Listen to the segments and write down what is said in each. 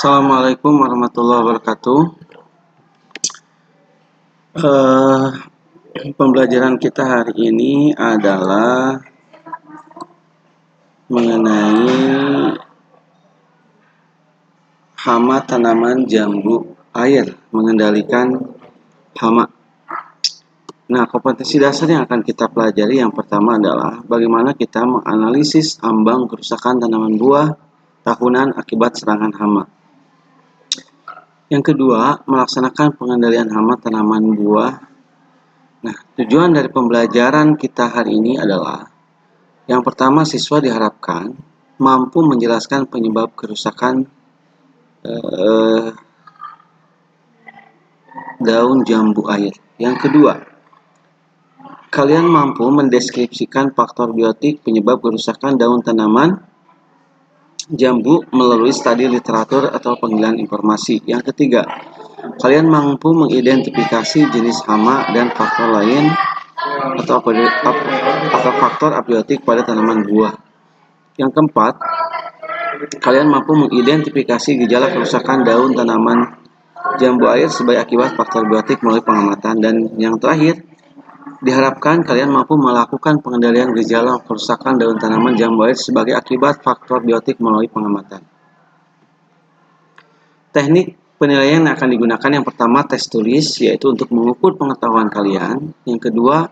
Assalamualaikum warahmatullahi wabarakatuh. Eh, Pembelajaran kita hari ini adalah mengenai hama tanaman jambu air, mengendalikan hama. Nah, kompetensi dasar yang akan kita pelajari yang pertama adalah bagaimana kita menganalisis ambang kerusakan tanaman buah tahunan akibat serangan hama. Yang kedua, melaksanakan pengendalian hama tanaman buah. Nah, tujuan dari pembelajaran kita hari ini adalah yang pertama, siswa diharapkan mampu menjelaskan penyebab kerusakan daun jambu air. Yang kedua, kalian mampu mendeskripsikan faktor biotik penyebab kerusakan daun tanaman jambu melalui studi literatur atau penggilaan informasi. Yang ketiga, kalian mampu mengidentifikasi jenis hama dan faktor lain atau faktor abiotik pada tanaman buah. Yang keempat, kalian mampu mengidentifikasi gejala kerusakan daun tanaman jambu air sebagai akibat faktor biotik melalui pengamatan. Dan yang terakhir, diharapkan kalian mampu melakukan pengendalian gejala kerusakan daun tanaman jambu air sebagai akibat faktor biotik melalui pengamatan. Teknik penilaian yang akan digunakan yang pertama tes tulis, yaitu untuk mengukur pengetahuan kalian. Yang kedua,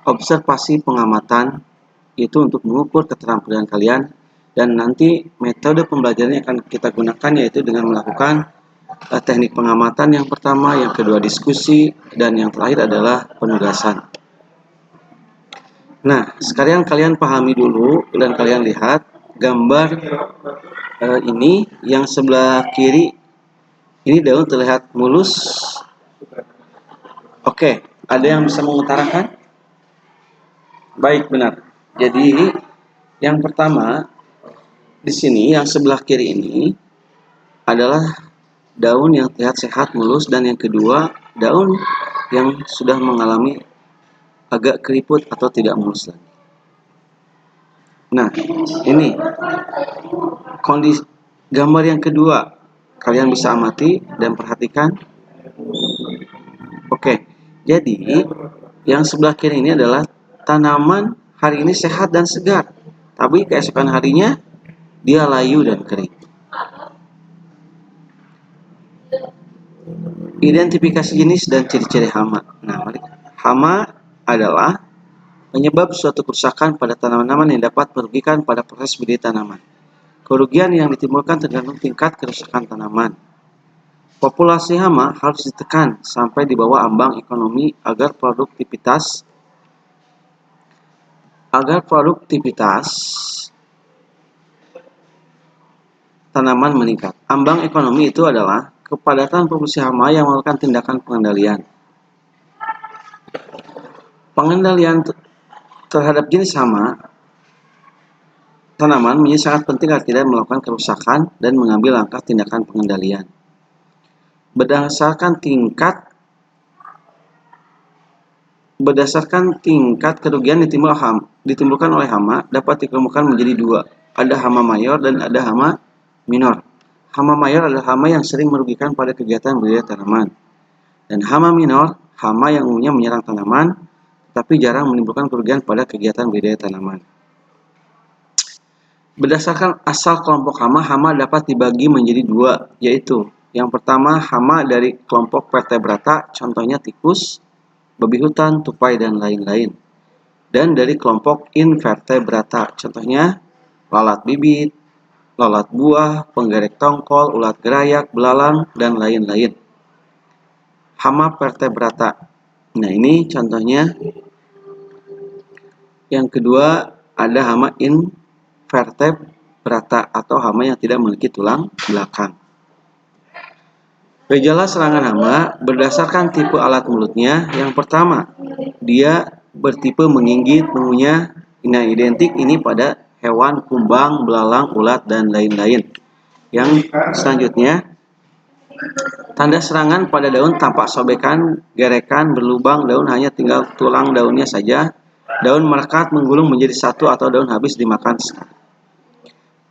observasi pengamatan, itu untuk mengukur keterampilan kalian. Dan nanti metode pembelajaran yang akan kita gunakan yaitu dengan melakukan teknik pengamatan yang pertama, yang kedua diskusi, dan yang terakhir adalah penugasan. Nah, sekarang kalian pahami dulu dan kalian lihat gambar ini yang sebelah kiri. Ini daun terlihat mulus. Oke, ada yang bisa mengutarakan? Baik, benar. Jadi yang pertama di sini yang sebelah kiri ini adalah daun yang terlihat sehat mulus, dan yang kedua daun yang sudah mengalami agak keriput atau tidak mulus lagi. Nah, ini kondisi gambar yang kedua. Kalian bisa amati dan perhatikan. Oke, jadi yang sebelah kiri ini adalah tanaman hari ini sehat dan segar, tapi keesokan harinya dia layu dan kering. Identifikasi jenis dan ciri-ciri hama. Nah, hama adalah penyebab suatu kerusakan pada tanaman yang dapat merugikan pada proses budidaya tanaman. Kerugian yang ditimbulkan tergantung tingkat kerusakan tanaman. Populasi hama harus ditekan sampai di bawah ambang ekonomi agar produktivitas tanaman meningkat. Ambang ekonomi itu adalah kepadatan populasi hama yang melakukan tindakan pengendalian. Pengendalian terhadap jenis hama tanaman menjadi sangat penting agar tidak melakukan kerusakan dan mengambil langkah tindakan pengendalian. Berdasarkan tingkat kerugian ditimbulkan oleh hama dapat dikelompokkan menjadi dua. Ada hama mayor dan ada hama minor. Hama mayor adalah hama yang sering merugikan pada kegiatan budidaya tanaman. Dan hama minor, hama yang umumnya menyerang tanaman tapi jarang menimbulkan kerugian pada kegiatan budidaya tanaman. Berdasarkan asal kelompok hama dapat dibagi menjadi dua, yaitu yang pertama hama dari kelompok vertebrata, contohnya tikus, babi hutan, tupai, dan lain-lain. Dan dari kelompok invertebrata, contohnya lalat bibit, lalat buah, penggerek tongkol, ulat gerayak, belalang, dan lain-lain. Hama vertebrata. Nah, ini contohnya. Yang kedua ada hama invertebrata atau hama yang tidak memiliki tulang belakang. Gejala serangan hama berdasarkan tipe alat mulutnya. Yang pertama, dia bertipe menggigit, mengunyah. Nah, identik ini pada hewan, kumbang, belalang, ulat, dan lain-lain. Yang selanjutnya, tanda serangan pada daun tampak sobekan, gerekan, berlubang daun, hanya tinggal tulang daunnya saja. Daun merekat, menggulung menjadi satu, atau daun habis dimakan sekali.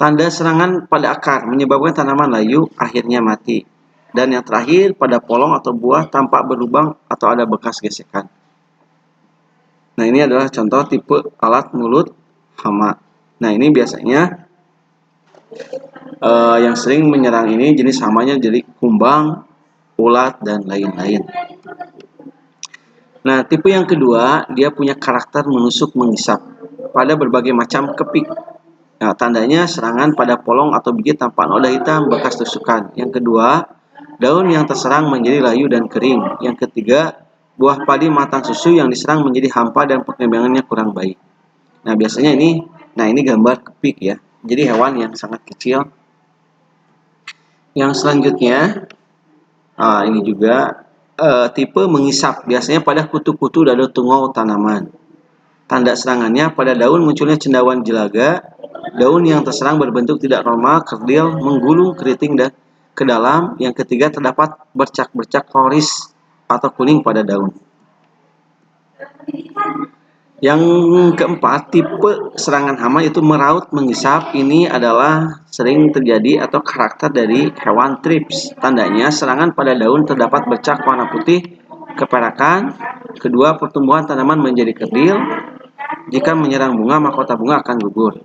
Tanda serangan pada akar menyebabkan tanaman layu akhirnya mati. Dan yang terakhir, pada polong atau buah tampak berlubang atau ada bekas gesekan. Nah, ini adalah contoh tipe alat mulut hama. Nah, ini biasanya yang sering menyerang ini jenis hamanya jadi kumbang, ulat, dan lain-lain. Nah, tipe yang kedua, dia punya karakter menusuk mengisap pada berbagai macam kepik. Nah, tandanya serangan pada polong atau biji tampak noda hitam bekas tusukan. Yang kedua, daun yang terserang menjadi layu dan kering. Yang ketiga, buah padi matang susu yang diserang menjadi hampa dan perkembangannya kurang baik. Nah, biasanya ini gambar kepik ya. Jadi hewan yang sangat kecil. Yang selanjutnya, ini juga tipe mengisap. Biasanya pada kutu-kutu dan tungau tanaman. Tanda serangannya pada daun munculnya cendawan jelaga. Daun yang terserang berbentuk tidak normal, kerdil, menggulung, keriting dan ke dalam. Yang ketiga, terdapat bercak-bercak kloris atau kuning pada daun. Yang keempat, tipe serangan hama itu meraut mengisap. Ini adalah sering terjadi atau karakter dari hewan thrips. Tandanya serangan pada daun terdapat bercak warna putih, keperakan. Kedua, pertumbuhan tanaman menjadi kerdil. Jika menyerang bunga, mahkota bunga akan gugur.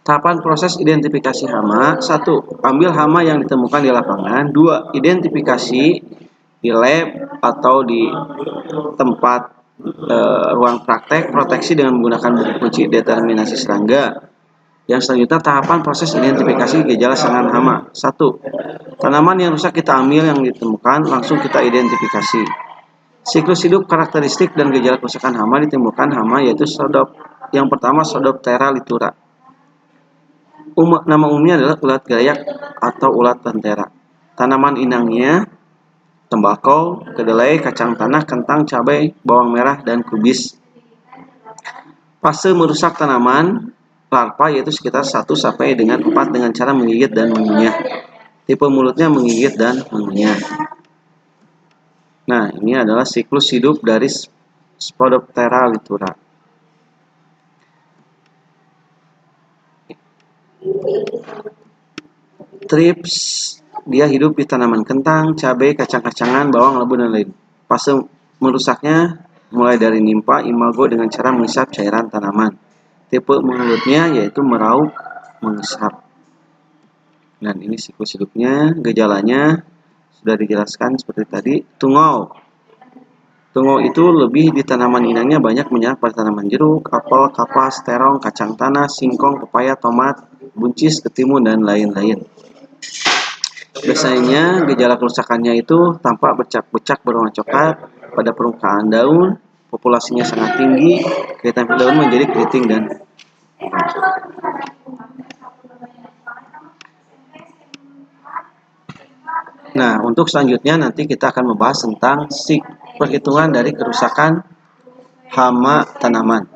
Tahapan proses identifikasi hama. 1. Ambil hama yang ditemukan di lapangan. 2. Identifikasi di lab atau di tempat ruang praktek. Proteksi dengan menggunakan buku kunci determinasi serangga. Yang selanjutnya tahapan proses identifikasi gejala serangan hama. 1. Tanaman yang rusak kita ambil yang ditemukan, langsung kita identifikasi. Siklus hidup, karakteristik, dan gejala kerusakan hama ditemukan hama yaitu Sodop. Yang pertama Sodoptera litura. Nama umumnya adalah ulat gayak atau ulat lentera. Tanaman inangnya tembakau, kedelai, kacang tanah, kentang, cabai, bawang merah, dan kubis. Fase merusak tanaman larva yaitu sekitar 1 sampai dengan 4 dengan cara menggigit dan mengunyah. Tipe mulutnya menggigit dan mengunyah. Nah, ini adalah siklus hidup dari Spodoptera litura. Thrips, dia hidup di tanaman kentang, cabai, kacang-kacangan, bawang, labu, dan lain. Fase merusaknya mulai dari nimpa, imago dengan cara mengisap cairan tanaman. Tipe mulutnya yaitu merauk, mengisap. Dan ini siklus hidupnya, gejalanya sudah dijelaskan seperti tadi. Tungau. Tungau itu lebih di tanaman inangnya banyak menyerang pada tanaman jeruk, apel, kapas, terong, kacang tanah, singkong, pepaya, tomat, buncis, ketimun, dan lain-lain. Biasanya gejala kerusakannya itu tampak bercak-bercak berwarna coklat pada permukaan daun, populasinya sangat tinggi, kelihatan daun menjadi keriting dan Nah, untuk selanjutnya nanti kita akan membahas tentang perhitungan dari kerusakan hama tanaman.